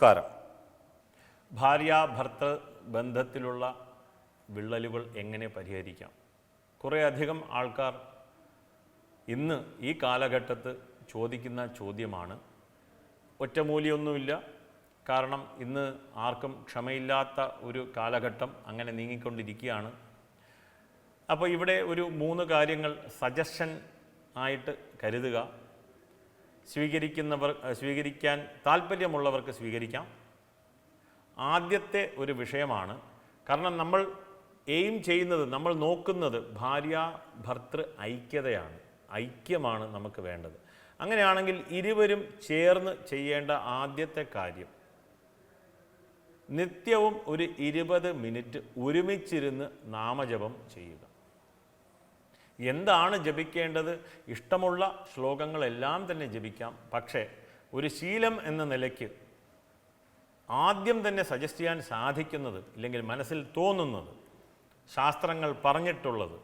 നമസ്കാരം. ഭാര്യാഭർത്തൃ ബന്ധത്തിലുള്ള വിള്ളലുകൾ എങ്ങനെ പരിഹരിക്കാം? കുറേയധികം ആൾക്കാർ ഇന്ന് ഈ കാലഘട്ടത്ത് ചോദിക്കുന്ന ചോദ്യമാണ്. ഒറ്റമൂലിയൊന്നുമില്ല, കാരണം ഇന്ന് ആർക്കും ക്ഷമയില്ലാത്ത ഒരു കാലഘട്ടം അങ്ങനെ നീങ്ങിക്കൊണ്ടിരിക്കുകയാണ്. അപ്പോൾ ഇവിടെ ഒരു 3 കാര്യങ്ങൾ സജഷൻ ആയിട്ട് കരുതുക. സ്വീകരിക്കാൻ താല്പര്യമുള്ളവർക്ക് സ്വീകരിക്കാം. ആദ്യത്തെ ഒരു വിഷയമാണ്, കാരണം നമ്മൾ എയിം ചെയ്യുന്നത്, നമ്മൾ നോക്കുന്നത് ഭാര്യാഭർത്തൃ ഐക്യതയാണ്. ഐക്യമാണ് നമുക്ക് വേണ്ടത്. അങ്ങനെയാണെങ്കിൽ ഇരുവരും ചേർന്ന് ചെയ്യേണ്ട ആദ്യത്തെ കാര്യം, നിത്യവും ഒരു 20 മിനിറ്റ് ഒരുമിച്ചിരുന്ന് നാമജപം ചെയ്യുക. എന്താണ് ജപിക്കേണ്ടത്? ഇഷ്ടമുള്ള ശ്ലോകങ്ങളെല്ലാം തന്നെ ജപിക്കാം. പക്ഷേ ഒരു ശീലം എന്ന നിലയ്ക്ക് ആദ്യം തന്നെ സജസ്റ്റ് ചെയ്യാൻ സാധിക്കുന്നത്, ഇല്ലെങ്കിൽ മനസ്സിൽ തോന്നുന്നത്, ശാസ്ത്രങ്ങൾ പറഞ്ഞിട്ടുള്ളത്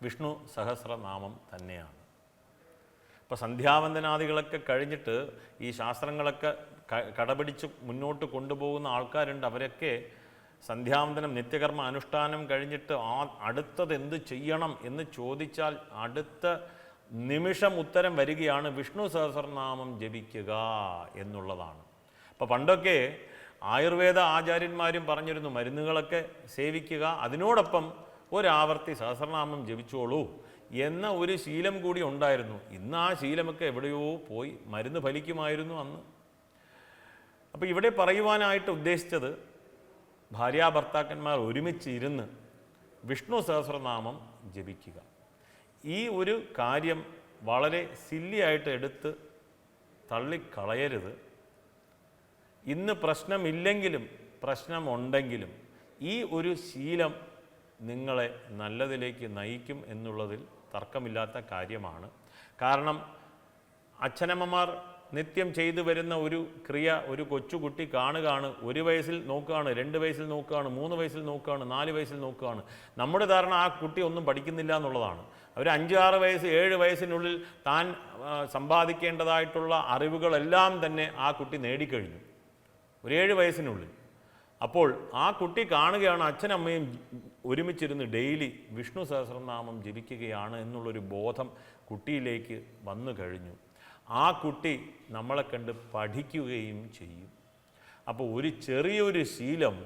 വിഷ്ണു സഹസ്രനാമം തന്നെയാണ്. ഇപ്പോൾ സന്ധ്യാവന്ദനാദികളൊക്കെ കഴിഞ്ഞിട്ട് ഈ ശാസ്ത്രങ്ങളൊക്കെ കടപിടിച്ച് മുന്നോട്ട് കൊണ്ടുപോകുന്ന ആൾക്കാരുണ്ട്. അവരൊക്കെ സന്ധ്യാവന്ദനം നിത്യകർമ്മ അനുഷ്ഠാനം കഴിഞ്ഞിട്ട് അടുത്തത് എന്ത് ചെയ്യണം എന്ന് ചോദിച്ചാൽ അടുത്ത നിമിഷം ഉത്തരം വരികയാണ് വിഷ്ണു സഹസ്രനാമം ജപിക്കുക എന്നുള്ളതാണ്. അപ്പോൾ പണ്ടൊക്കെ ആയുർവേദ ആചാര്യന്മാരും പറഞ്ഞിരുന്നു, മരുന്നുകളൊക്കെ സേവിക്കുക, അതിനോടൊപ്പം ഒരാവർത്തി സഹസ്രനാമം ജപിച്ചോളൂ എന്ന ഒരു ശീലം കൂടി ഉണ്ടായിരുന്നു. ഇന്ന് ആ ശീലമൊക്കെ എവിടെയോ പോയി. മരുന്ന് ഫലിക്കുമായിരുന്നു അന്ന്. അപ്പോൾ ഇവിടെ പറയുവാനായിട്ട് ഉദ്ദേശിച്ചത്, ഭാര്യാഭർത്താക്കന്മാർ ഒരുമിച്ച് ഇരുന്ന് വിഷ്ണു സഹസ്രനാമം ജപിക്കുക. ഈ ഒരു കാര്യം വളരെ സില്ലിയായിട്ട് എടുത്ത് തള്ളിക്കളയരുത്. ഇന്ന് പ്രശ്നമില്ലെങ്കിലും പ്രശ്നമുണ്ടെങ്കിലും ഈ ഒരു ശീലം നിങ്ങളെ നല്ലതിലേക്ക് നയിക്കും എന്നുള്ളതിൽ തർക്കമില്ലാത്ത കാര്യമാണ്. കാരണം അച്ഛനമ്മമാർ നിത്യം ചെയ്തു വരുന്ന ഒരു ക്രിയ ഒരു കൊച്ചുകുട്ടി കാണുകയാണ്. 1 വയസ്സിൽ നോക്കുകയാണ്, 2 വയസ്സിൽ നോക്കുകയാണ്, 3 വയസ്സിൽ നോക്കുകയാണ്, 4 വയസ്സിൽ നോക്കുകയാണ്. നമ്മുടെ ധാരണ ആ കുട്ടി ഒന്നും പഠിക്കുന്നില്ല എന്നുള്ളതാണ്. അവർ 5, 6 വയസ്സ് 7 വയസ്സിനുള്ളിൽ താൻ സമ്പാദിക്കേണ്ടതായിട്ടുള്ള അറിവുകളെല്ലാം തന്നെ ആ കുട്ടി നേടിക്കഴിഞ്ഞു, ഒരു 7 വയസ്സിനുള്ളിൽ. അപ്പോൾ ആ കുട്ടി കാണുകയാണ് അച്ഛനമ്മയും ഒരുമിച്ചിരുന്ന് ഡെയിലി വിഷ്ണു സഹസ്രനാമം ജപിക്കുകയാണ് എന്നുള്ളൊരു ബോധം കുട്ടിയിലേക്ക് വന്നു കഴിഞ്ഞു. ആ കുട്ടി നമ്മളെ കണ്ട് പഠിക്കുകയും ചെയ്യും. അപ്പോൾ ഒരു ചെറിയൊരു ശീലം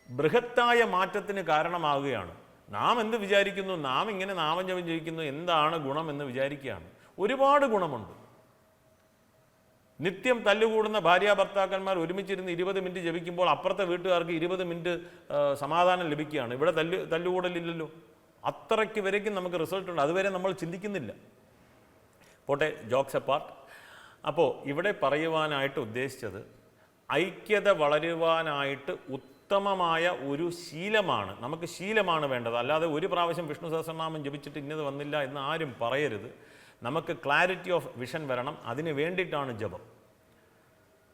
ബൃഹത്തായ മാറ്റത്തിന് കാരണമാവുകയാണ്. നാം എന്ത് വിചാരിക്കുന്നു? നാം ഇങ്ങനെ നാമജപം ജപിക്കുന്നു, എന്താണ് ഗുണം എന്ന് വിചാരിക്കുകയാണ്. ഒരുപാട് ഗുണമുണ്ട്. നിത്യം തല്ലുകൂടുന്ന ഭാര്യാഭർത്താക്കന്മാർ ഒരുമിച്ചിരുന്ന് 20 മിനിറ്റ് ജപിക്കുമ്പോൾ അപ്പുറത്തെ വീട്ടുകാർക്ക് 20 മിനിറ്റ് സമാധാനം ലഭിക്കുകയാണ്. ഇവിടെ തല്ലുകൂടലില്ലല്ലോ. അത്രയ്ക്ക് വരയ്ക്കും നമുക്ക് റിസൾട്ടുണ്ട്. അതുവരെ നമ്മൾ ചിന്തിക്കുന്നില്ല. പോട്ടെ, ജോക്സ് അപ്പാർട്ട്. അപ്പോൾ ഇവിടെ പറയുവാനായിട്ട് ഉദ്ദേശിച്ചത്, ഐക്യത വളരുവാനായിട്ട് ഉത്തമമായ ഒരു ശീലമാണ്, നമുക്ക് ശീലമാണ് വേണ്ടത്. അല്ലാതെ ഒരു പ്രാവശ്യം വിഷ്ണു സഹസ്രനാമം ജപിച്ചിട്ട് ഇന്നത് വന്നില്ല എന്ന് ആരും പറയരുത്. നമുക്ക് ക്ലാരിറ്റി ഓഫ് വിഷൻ വരണം, അതിന് വേണ്ടിയിട്ടാണ് ജപം.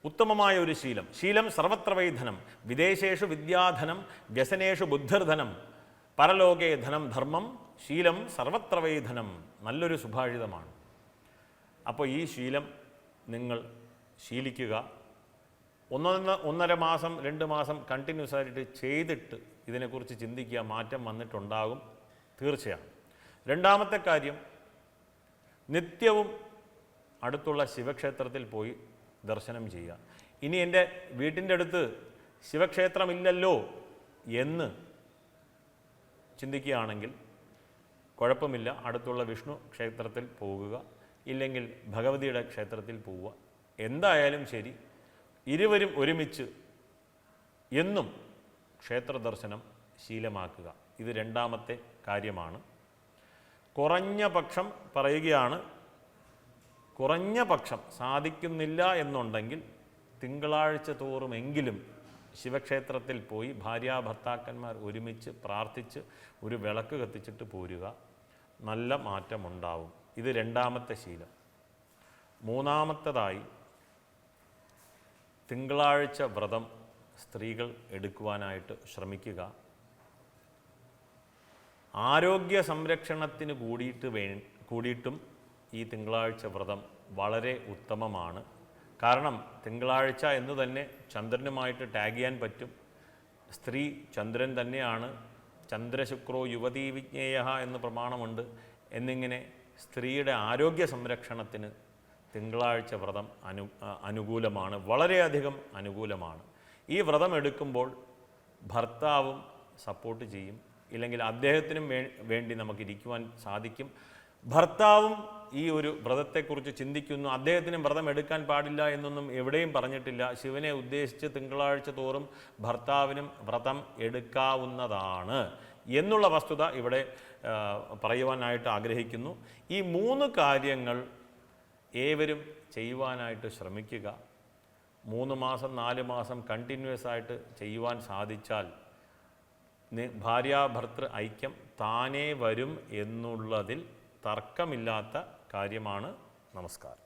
ഉത്തമമായ ഒരു ശീലം. ശീലം സർവത്ര വൈ ധനം, വിദേശേഷു വിദ്യാധനം, വ്യസനേഷു ബുദ്ധിർധനം, പരലോകേ ധനം ധർമ്മം, ശീലം സർവത്ര വൈ ധനം. നല്ലൊരു സുഭാഷിതമാണ്. അപ്പോൾ ഈ ശീലം നിങ്ങൾ ശീലിക്കുക. 1.5 മാസം 2 മാസം കണ്ടിന്യൂസ് ആയിട്ട് ചെയ്തിട്ട് ഇതിനെക്കുറിച്ച് ചിന്തിക്കുക. മാറ്റം വന്നിട്ടുണ്ടാകും തീർച്ചയാണ്. രണ്ടാമത്തെ കാര്യം, നിത്യവും അടുത്തുള്ള ശിവക്ഷേത്രത്തിൽ പോയി ദർശനം ചെയ്യുക. ഇനി എൻ്റെ വീട്ടിൻ്റെ അടുത്ത് ശിവക്ഷേത്രമില്ലല്ലോ എന്ന് ചിന്തിക്കുകയാണെങ്കിൽ കുഴപ്പമില്ല, അടുത്തുള്ള വിഷ്ണു ക്ഷേത്രത്തിൽ പോകുക, ഇല്ലെങ്കിൽ ഭഗവതിയുടെ ക്ഷേത്രത്തിൽ പോവുക. എന്തായാലും ശരി, ഇരുവരും ഒരുമിച്ച് എന്നും ക്ഷേത്ര ദർശനം ശീലമാക്കുക. ഇത് രണ്ടാമത്തെ കാര്യമാണ്. കുറഞ്ഞ പക്ഷം പറയുകയാണ്, കുറഞ്ഞ പക്ഷം സാധിക്കുന്നില്ല എന്നുണ്ടെങ്കിൽ തിങ്കളാഴ്ച തോറുമെങ്കിലും ശിവക്ഷേത്രത്തിൽ പോയി ഭാര്യാഭർത്താക്കന്മാർ ഒരുമിച്ച് പ്രാർത്ഥിച്ച് ഒരു വിളക്ക് കത്തിച്ചിട്ട് പോരുക. നല്ല മാറ്റമുണ്ടാവും. ഇത് രണ്ടാമത്തെ ശീലം. മൂന്നാമത്തേതായി, തിങ്കളാഴ്ച വ്രതം സ്ത്രീകൾ എടുക്കുവാനായിട്ട് ശ്രമിക്കുക. ആരോഗ്യ സംരക്ഷണത്തിന് കൂടിയിട്ടും ഈ തിങ്കളാഴ്ച വ്രതം വളരെ ഉത്തമമാണ്. കാരണം തിങ്കളാഴ്ച എന്ന് തന്നെ ചന്ദ്രനുമായിട്ട് ടാഗ് ചെയ്യാൻ പറ്റും. സ്ത്രീ ചന്ദ്രൻ തന്നെയാണ്. ചന്ദ്രശുക്രോ യുവതീ വിജ്ഞേയ എന്ന് പ്രമാണമുണ്ട്. എന്നിങ്ങനെ സ്ത്രീയുടെ ആരോഗ്യ സംരക്ഷണത്തിന് തിങ്കളാഴ്ച വ്രതം അനുകൂലമാണ്, വളരെയധികം അനുകൂലമാണ്. ഈ വ്രതം എടുക്കുമ്പോൾ ഭർത്താവും സപ്പോർട്ട് ചെയ്യും, ഇല്ലെങ്കിൽ അദ്ദേഹത്തിനും വേണ്ടി നമുക്ക് ഇരിക്കുവാൻ സാധിക്കും. ഭർത്താവും ഈ ഒരു വ്രതത്തെക്കുറിച്ച് ചിന്തിക്കുന്നു. അദ്ദേഹത്തിനും വ്രതം എടുക്കാൻ പാടില്ല എന്നൊന്നും എവിടെയും പറഞ്ഞിട്ടില്ല. ശിവനെ ഉദ്ദേശിച്ച് തിങ്കളാഴ്ച തോറും ഭർത്താവിനും വ്രതം എടുക്കാവുന്നതാണ് എന്നുള്ള വസ്തുത ഇവിടെ പറയുവാനായിട്ട് ആഗ്രഹിക്കുന്നു. ഈ 3 കാര്യങ്ങൾ ഏവരും ചെയ്യുവാനായിട്ട് ശ്രമിക്കുക. 3 മാസം 4 മാസം കണ്ടിന്യൂസ് ആയിട്ട് ചെയ്യുവാൻ സാധിച്ചാൽ ഭാര്യാഭർത്തൃ ഐക്യം താനേ വരും എന്നുള്ളതിൽ തർക്കമില്ലാത്ത കാര്യമാണ്. നമസ്കാരം.